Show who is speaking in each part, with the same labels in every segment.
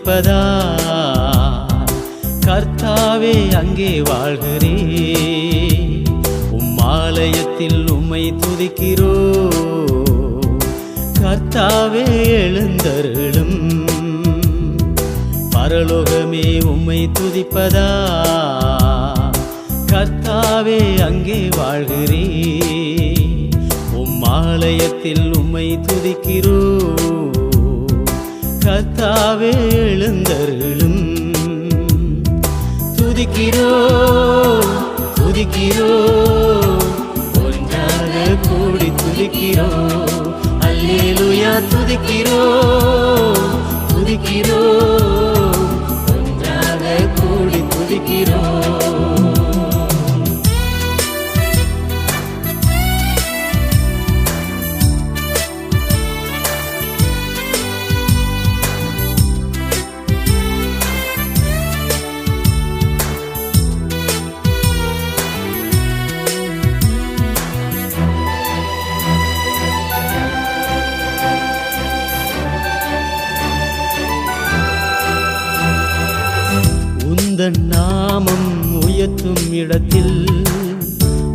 Speaker 1: துதிப்பதா கர்த்தாவே அங்கே வாழ்கிறே ஆலயத்தில் உம்மை துதிக்கிறோ கர்த்தாவே எழுந்தருளும் பரலோகமே உம்மை துதிப்பதா கர்த்தாவே அங்கே வாழ்கிறே ஆலயத்தில் உம்மை துதிக்கிறோ கர்த்தாவே எழுந்தருளும் துதிக்கிறோ துதிக்கிறோ ஒன்றாக கூடி துதிக்கிறோ அல்லேலூயா துதிக்கிறோ துதிக்கிறோ ஒன்றாக கூடி துதிக்கிறோ உந்தன் நாமம் உயர்த்தும் இடத்தில்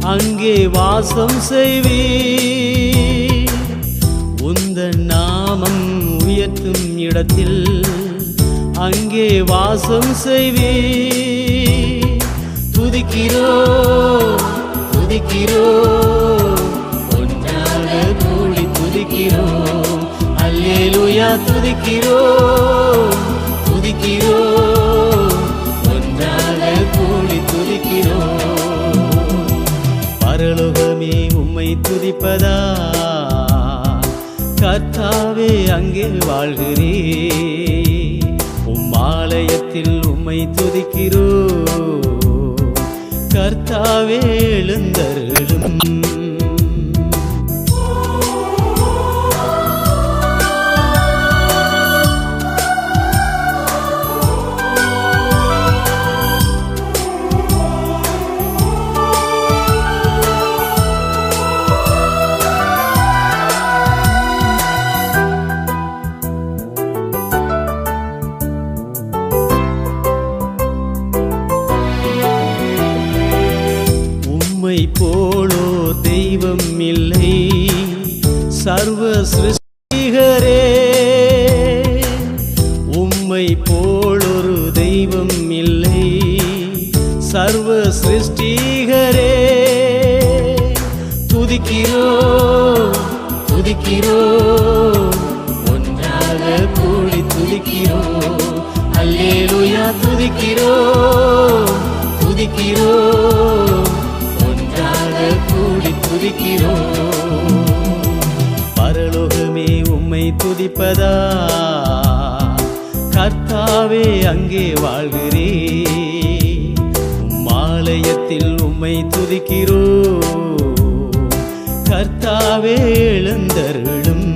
Speaker 1: அங்கே வாசம் செய்வே உந்தன் நாமம் உயர்த்தும் இடத்தில் அங்கே வாசம் செய்வே துதிக்கிறோ துதிக்கிறோ ஒன்றாக கூடி துதிக்கிறோ அல்லேலூயா துதிக்கிறோ துதிக்கிறோ பரலோகமே உம்மை துதிப்பதா கர்த்தாவே அங்கே வாழ்கிறே ஆலயத்தில் உம்மை துதிக்கிறோ கர்த்தாவே எழுந்தருளும் போலோ தெய்வம் இல்லை சர்வ சிருஷ்டிகரே உம்மை போலொரு தெய்வம் இல்லை சர்வ சிருஷ்டிகரே துதிக்கிறோ துதிக்கிறோ ஒன்றாக கூடி துதிக்கிறோ அல்லேலூயா துதிக்கிறோ துதிக்கிறோ கூடி துதிக்கிறோ பரலோகமே உம்மை துதிப்பதா கர்த்தாவே அங்கே வாழ்கிறே ஆலயத்தில் உம்மை துதிக்கிறோ கர்த்தாவே எழுந்தருளும்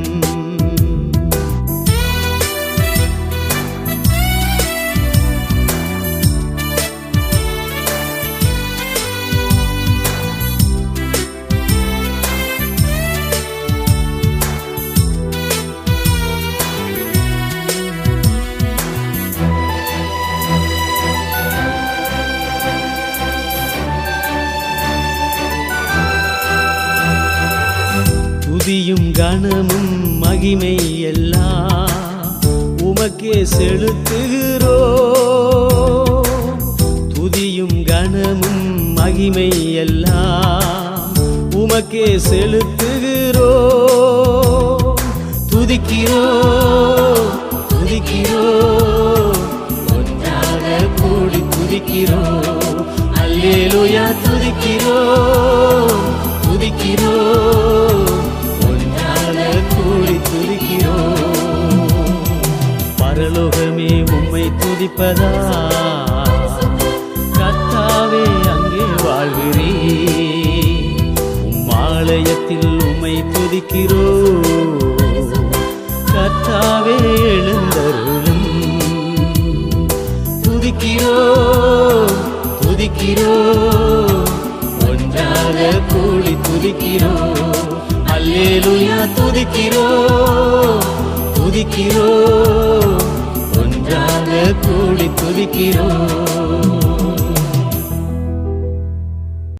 Speaker 1: துதியும் கனமும் மகிமை எல்லாம் உமக்கே செலுத்துகிறோ துதியும் கனமும் மகிமை எல்லாம் உமக்கே செலுத்துகிறோ துதிக்கிறோ துதிக்கிறோ ஒன்றாக கூடி துதிக்கிறோ அல்லேலூயா துதிக்கிறோ துதிக்கிறோ கூடி துதிக்கிறோ பரலோகமே உம்மை துதிப்பதா கர்த்தாவே அங்கே வாழ்கிறே ஆலயத்தில் உம்மை துதிக்கிறோ கர்த்தாவே எழுந்தருளும் துதிக்கிறோ துதிக்கிறோ ஒன்றாக கூடி துதிக்கிறோ அல்லேலூயா துதிக்கிறோ துதிக்கிறோ ஒன்றாக நாங்க கூடி துதிக்கிறோம்.